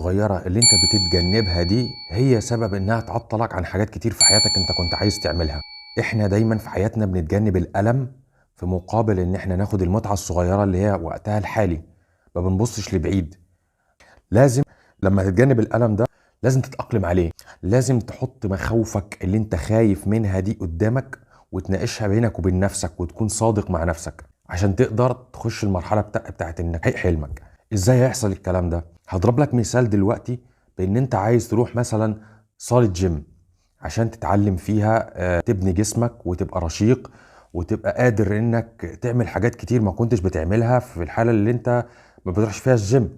الصغيرة اللي انت بتتجنبها دي هي سبب انها تعطلك عن حاجات كتير في حياتك انت كنت عايز تعملها. احنا دايما في حياتنا بنتجنب الألم في مقابل ان احنا ناخد المتعة الصغيرة اللي هي وقتها الحالي، ما بنبصش لبعيد. لازم لما تتجنب الألم ده لازم تتأقلم عليه، لازم تحط مخاوفك اللي انت خايف منها دي قدامك وتناقشها بينك وبين نفسك وتكون صادق مع نفسك عشان تقدر تخش المرحلة بتاعت انك تحقق حلمك. ازاي هيحصل الكلام ده؟ هضرب لك مثال دلوقتي بان انت عايز تروح مثلا صالة جيم عشان تتعلم فيها تبني جسمك وتبقى رشيق وتبقى قادر انك تعمل حاجات كتير ما كنتش بتعملها في الحالة اللي انت ما بتروحش فيها الجيم.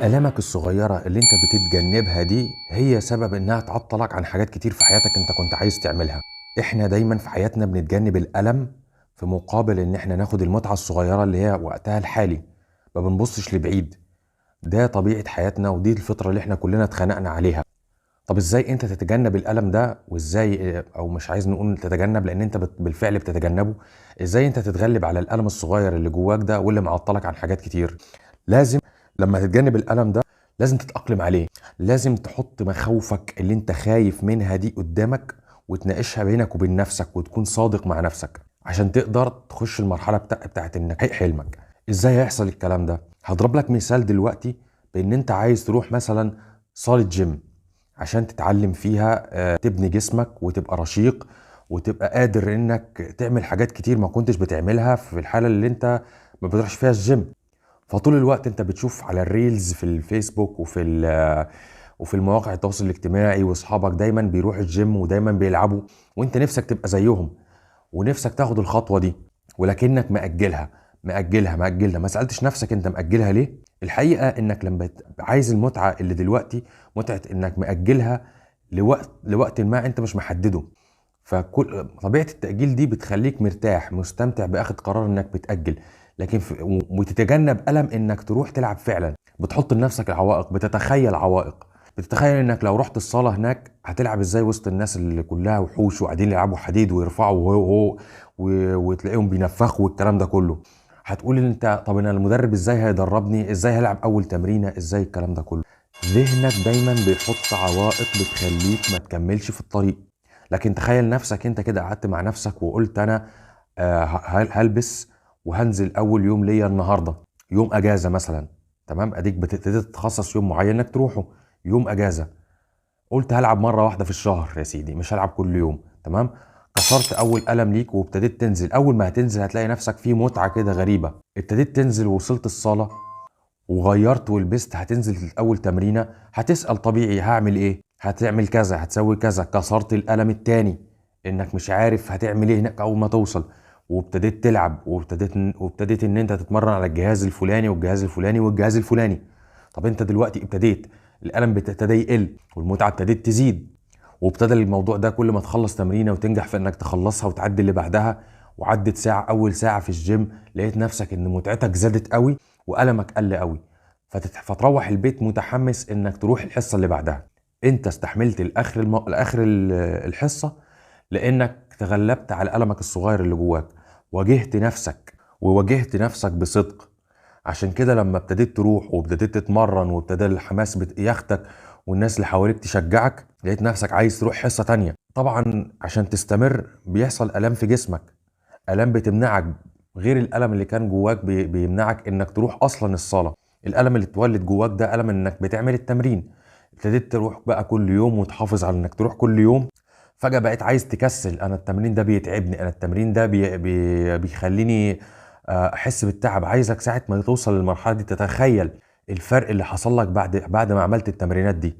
آلامك الصغيرة اللي انت بتتجنبها دي هي سبب انها تعطلك عن حاجات كتير في حياتك انت كنت عايز تعملها. احنا دايما في حياتنا بنتجنب الألم في مقابل ان احنا ناخد المتعة الصغيرة اللي هي وقتها الحالي، ما بنبصش لبعيد. ده طبيعة حياتنا ودي الفطرة اللي احنا كلنا اتخنقنا عليها. طب ازاي انت تتجنب الألم ده وازاي، او مش عايز نقول تتجنب لان انت بالفعل بتتجنبه، ازاي انت تتغلب على الألم الصغير اللي جواك ده واللي معطلك عن حاجات كتير؟ لازم لما تتجنب الألم ده لازم تتأقلم عليه، لازم تحط مخاوفك اللي انت خايف منها دي قدامك وتناقشها بينك وبين نفسك وتكون صادق مع نفسك عشان تقدر تخش المرحلة بتاعت انك تحقق حلمك. ازاي هيحصل الكلام ده؟ هضرب لك مثال دلوقتي بان انت عايز تروح مثلا صالة جيم عشان تتعلم فيها تبني جسمك وتبقى رشيق وتبقى قادر انك تعمل حاجات كتير ما كنتش بتعملها في الحالة اللي انت ما بتروحش فيها الجيم. فطول الوقت انت بتشوف على الريلز في الفيسبوك وفي المواقع التواصل الاجتماعي واصحابك دايما بيروحوا الجيم ودايما بيلعبوا، وانت نفسك تبقى زيهم ونفسك تاخد الخطوة دي، ولكنك مأجلها مأجلها مأجلها. ما سألتش نفسك انت مأجلها ليه؟ الحقيقة انك لما عايز المتعة اللي دلوقتي، متعة انك مأجلها لوقت ما انت مش محدده. فكل طبيعة التأجيل دي بتخليك مرتاح مستمتع بأخذ قرار انك بتأجل، لكن وتتجنب ألم انك تروح تلعب فعلا. بتحط لنفسك العوائق، بتتخيل عوائق، بتتخيل انك لو رحت الصالة هناك هتلعب ازاي وسط الناس اللي كلها وحوش وقاعدين يلعبوا حديد ويرفعوا وتلاقيهم بينفخوا والكلام ده كله. هتقول ان انت طب انا المدرب ازاي هيدربني، ازاي هلعب اول تمرينة، ازاي الكلام ده كله. ذهنك دايما بيحط عوائق بتخليك ما تكملش في الطريق. لكن تخيل نفسك انت كده قعدت مع نفسك وقلت انا هلبس وهنزل اول يوم ليا النهارده يوم اجازه مثلا. تمام، اديك بتبتدي تتخصص يوم معين انك تروحه يوم اجازه. قلت هلعب مره واحده في الشهر يا سيدي، مش هلعب كل يوم. تمام، كسرت اول قلم ليك وابتديت تنزل. اول ما هتنزل هتلاقي نفسك في متعه كده غريبه. ابتديت تنزل ووصلت الصاله وغيرت ولبست، هتنزل اول تمرينه هتسال طبيعي هعمل ايه، هتعمل كذا، هتسوي كذا. كسرت القلم التاني انك مش عارف هتعمل ايه هناك اول ما توصل، وابتديت تلعب وابتديت ان انت تتمرن على الجهاز الفلاني والجهاز الفلاني والجهاز الفلاني. طب انت دلوقتي ابتديت القلم ابتدى يقل والمتعه ابتدت تزيد، وابتدى الموضوع ده كل ما تخلص تمرينه وتنجح في انك تخلصها وتعدي اللي بعدها. وعدت ساعه، اول ساعه في الجيم لقيت نفسك ان متعتك زادت قوي وألمك قل قوي. فتروح البيت متحمس انك تروح الحصه اللي بعدها. انت استحملت لاخر الحصه لانك تغلبت على ألمك الصغير اللي جواك، واجهت نفسك وواجهت نفسك بصدق. عشان كده لما ابتديت تروح وابتديت تتمرن وابتدى الحماس ياخدك والناس اللي حواليك تشجعك، لقيت نفسك عايز تروح حصة تانية. طبعا عشان تستمر بيحصل ألم في جسمك، ألم بتمنعك غير الألم اللي كان جواك بيمنعك انك تروح اصلا الصالة. الألم اللي اتولد جواك ده ألم انك بتعمل التمرين. ابتديت تروح بقى كل يوم وتحافظ على انك تروح كل يوم. فجأة بقيت عايز تكسل، انا التمرين ده بيتعبني، انا التمرين ده بيخليني احس بالتعب. عايزك ساعة ما توصل للمرحلة دي تتخيل الفرق اللي حصل لك بعد ما عملت التمرينات دي.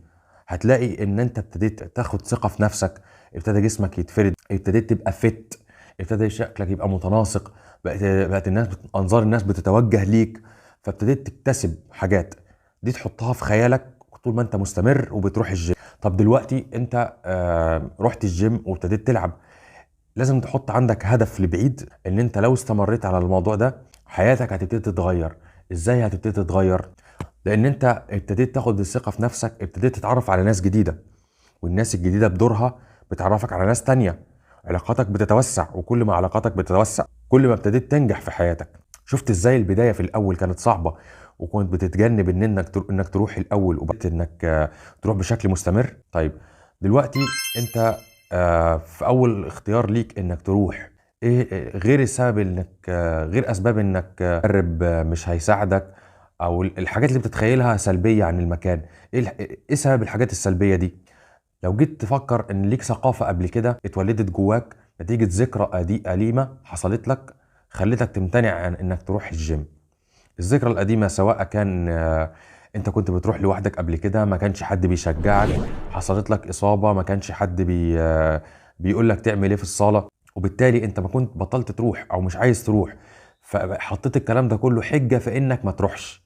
هتلاقي ان انت ابتديت تاخد ثقة في نفسك، ابتدى جسمك يتفرد، ابتديت تبقى فت، ابتدى شكلك يبقى متناسق، بقت انظار الناس بتتوجه ليك. فابتديت تكتسب حاجات دي تحطها في خيالك طول ما انت مستمر وبتروح الجيم. طب دلوقتي انت رحت الجيم وابتديت تلعب، لازم تحط عندك هدف لبعيد ان انت لو استمريت على الموضوع ده حياتك هتبتدي تتغير. ازاي هتبتدي تتغير؟ لان انت ابتديت تاخد الثقة في نفسك، ابتديت تتعرف على ناس جديدة، والناس الجديدة بدورها بتعرفك على ناس تانية. علاقاتك بتتوسع، وكل ما علاقاتك بتتوسع كل ما ابتديت تنجح في حياتك. شفت ازاي البدايه في الاول كانت صعبه، وكنت بتتجنب انك تروح الاول، وبقيت انك تروح بشكل مستمر. طيب دلوقتي انت في اول اختيار ليك انك تروح، ايه غير السبب انك غير اسباب انك مدرب مش هيساعدك، او الحاجات اللي بتتخيلها سلبيه عن المكان؟ ايه سبب الحاجات السلبيه دي؟ لو جيت تفكر ان ليك ثقافة قبل كده اتولدت جواك نتيجة ذكرى أليمة حصلت لك خلتك تمتنع عن انك تروح الجيم. الذكرى القديمة سواء كان انت كنت بتروح لوحدك قبل كده، ما كانش حد بيشجعك، حصلت لك إصابة، ما كانش حد بيقول لك تعمل ايه في الصالة، وبالتالي انت ما كنت بطلت تروح او مش عايز تروح، فحطيت الكلام ده كله حجة في انك ما تروحش.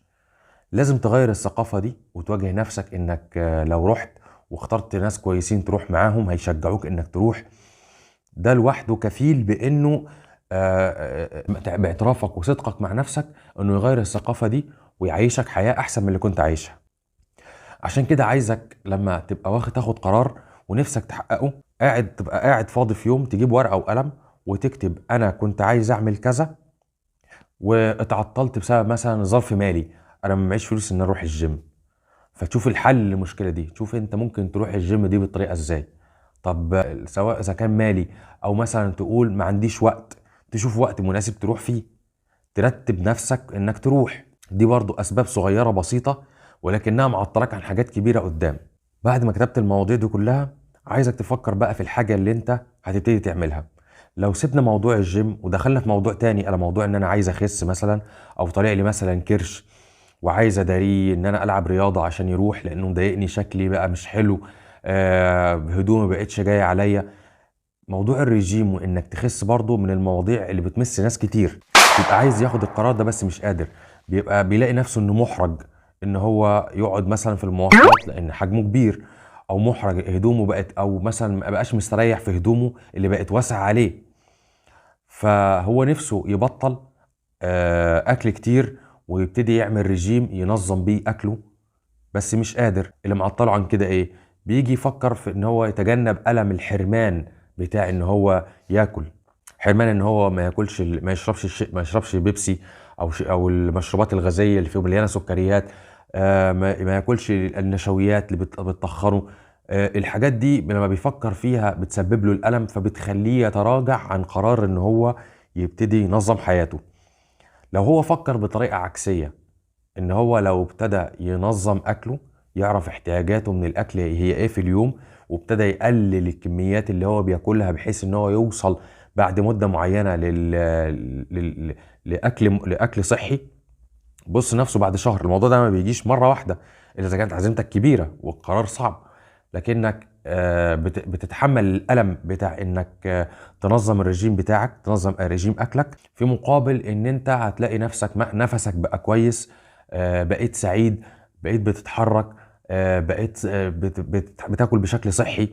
لازم تغير الثقافة دي وتواجه نفسك انك لو رحت واخترت ناس كويسين تروح معاهم هيشجعوك انك تروح. ده لوحده كفيل بانه باعترافك وصدقك مع نفسك انه يغير الثقافة دي ويعيشك حياة احسن من اللي كنت عايشها. عشان كده عايزك لما تبقى تاخد قرار ونفسك تحققه، تبقى قاعد فاضي في يوم تجيب ورقة وقلم وتكتب انا كنت عايز اعمل كذا واتعطلت بسبب مثلا ظرف مالي، انا ما معيش فلوس ان اروح الجيم. فتشوف الحل للمشكله دي، تشوف انت ممكن تروح الجيم دي بالطريقه ازاي. طب سواء اذا كان مالي او مثلا تقول ما عنديش وقت، تشوف وقت مناسب تروح فيه، ترتب نفسك انك تروح. دي برضو اسباب صغيره بسيطه ولكنها معطلك عن حاجات كبيره قدام. بعد ما كتبت المواضيع دي كلها، عايزك تفكر بقى في الحاجه اللي انت هتبتدي تعملها. لو سيبنا موضوع الجيم ودخلنا في موضوع تاني، على موضوع ان انا عايز اخس مثلا، او طالع لي مثلا كرش وعايز اداريه، ان انا العب رياضه عشان يروح لانه مضايقني شكلي بقى مش حلو، هدومي بقتش جايه عليا. موضوع الرجيم وانك تخس برضو من المواضيع اللي بتمس ناس كتير، بيبقى عايز ياخد القرار ده بس مش قادر، بيبقى بيلاقي نفسه انه محرج ان هو يقعد مثلا في المواصلات لان حجمه كبير، او محرج هدومه بقت، او مثلا ما بقاش مستريح في هدومه اللي بقت واسعه عليه. فهو نفسه يبطل اكل كتير ويبتدي يعمل رجيم ينظم بيه اكله، بس مش قادر. اللي معطله عن كده ايه؟ بيجي يفكر في ان هو يتجنب الم الحرمان بتاع ان هو ياكل، حرمان ان هو ما ياكلش ما يشربش بيبسي او المشروبات الغازيه اللي فيها مليانه سكريات، ما ياكلش النشويات اللي بتطخنه. الحاجات دي لما بيفكر فيها بتسبب له الالم، فبتخليه يتراجع عن قرار ان هو يبتدي ينظم حياته. لو هو فكر بطريقه عكسيه، ان هو لو ابتدى ينظم اكله، يعرف احتياجاته من الاكل هي ايه في اليوم، وابتدى يقلل الكميات اللي هو بياكلها بحيث ان هو يوصل بعد مدة معينة لاكل صحي. بص نفسه بعد شهر. الموضوع ده ما بيجيش مرة واحدة اذا كانت عزيمتك كبيرة والقرار صعب، لكنك بتتحمل الألم بتاع انك تنظم الرجيم بتاعك، تنظم رجيم اكلك، في مقابل ان انت هتلاقي نفسك بقى كويس، بقيت سعيد، بقيت بتتحرك، بقيت بتاكل بشكل صحي.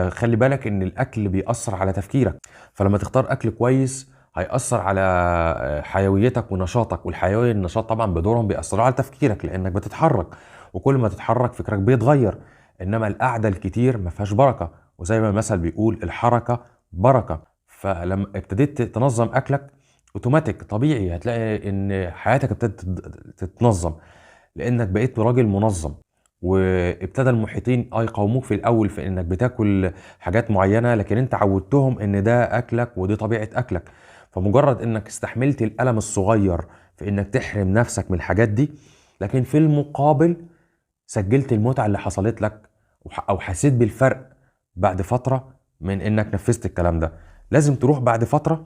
خلي بالك ان الاكل بيأثر على تفكيرك، فلما تختار اكل كويس هيأثر على حيويتك ونشاطك، والحيوية والنشاط طبعا بدورهم بيأثروا على تفكيرك لانك بتتحرك، وكل ما تتحرك فكرك بيتغير. انما القعدة الكتير ما فيهاش بركة، وزي ما المثل بيقول الحركة بركة. فلما ابتديت تنظم اكلك اوتوماتيك طبيعي هتلاقي ان حياتك ابتدت تتنظم، لانك بقيت راجل منظم. وابتدى المحيطين يقاوموك في الاول في انك بتاكل حاجات معينه، لكن انت عودتهم ان ده اكلك ودي طبيعه اكلك. فمجرد انك استحملت الالم الصغير في انك تحرم نفسك من الحاجات دي، لكن في المقابل سجلت المتعه اللي حصلت لك، او حسيت بالفرق بعد فتره من انك نفذت الكلام ده. لازم تروح بعد فتره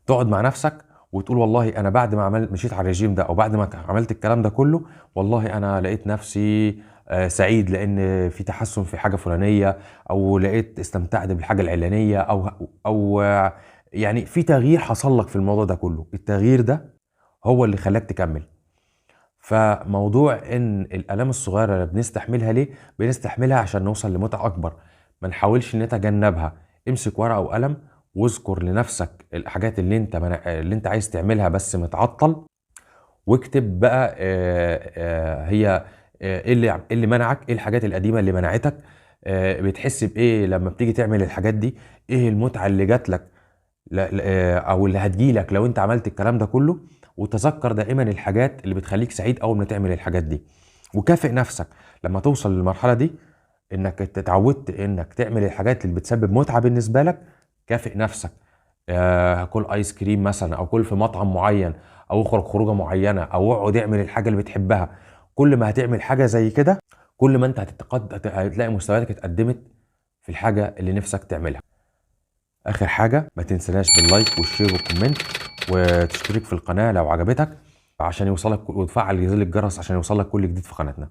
تقعد مع نفسك وتقول والله انا بعد ما مشيت على الرجيم ده، او بعد ما عملت الكلام ده كله، والله انا لقيت نفسي سعيد لان في تحسن في حاجه فلانيه، او لقيت استمتعت بالحاجه العلانيه، او يعني في تغيير حصل لك في الموضوع ده كله. التغيير ده هو اللي خلاك تكمل. فموضوع ان الالام الصغيره اللي بنستحملها ليه؟ بنستحملها عشان نوصل لمتعه اكبر، ما نحاولش نتجنبها. امسك ورقه وقلم واذكر لنفسك الحاجات اللي انت عايز تعملها بس متعطل، واكتب بقى هي ايه اللي منعك، ايه الحاجات القديمه اللي منعتك، بتحس بايه لما بتيجي تعمل الحاجات دي؟ ايه المتعه اللي جات لك او اللي هتجيلك لو انت عملت الكلام ده كله؟ وتذكر دائما الحاجات اللي بتخليك سعيد اول ما تعمل الحاجات دي، وكافئ نفسك لما توصل للمرحله دي، انك اتعودت انك تعمل الحاجات اللي بتسبب متعه بالنسبه لك. كافئ نفسك، كل ايس كريم مثلا، او كل في مطعم معين، او اخرج خروجه معينه، او اقعد اعمل الحاجه اللي بتحبها. كل ما هتعمل حاجه زي كده، كل ما انت هتلاقي مستوياتك اتقدمت في الحاجه اللي نفسك تعملها. اخر حاجه، ما تنسناش باللايك والشير والكومنت، وتشترك في القناه لو عجبتك عشان يوصلك، وتفعل زر الجرس عشان يوصلك كل جديد في قناتنا.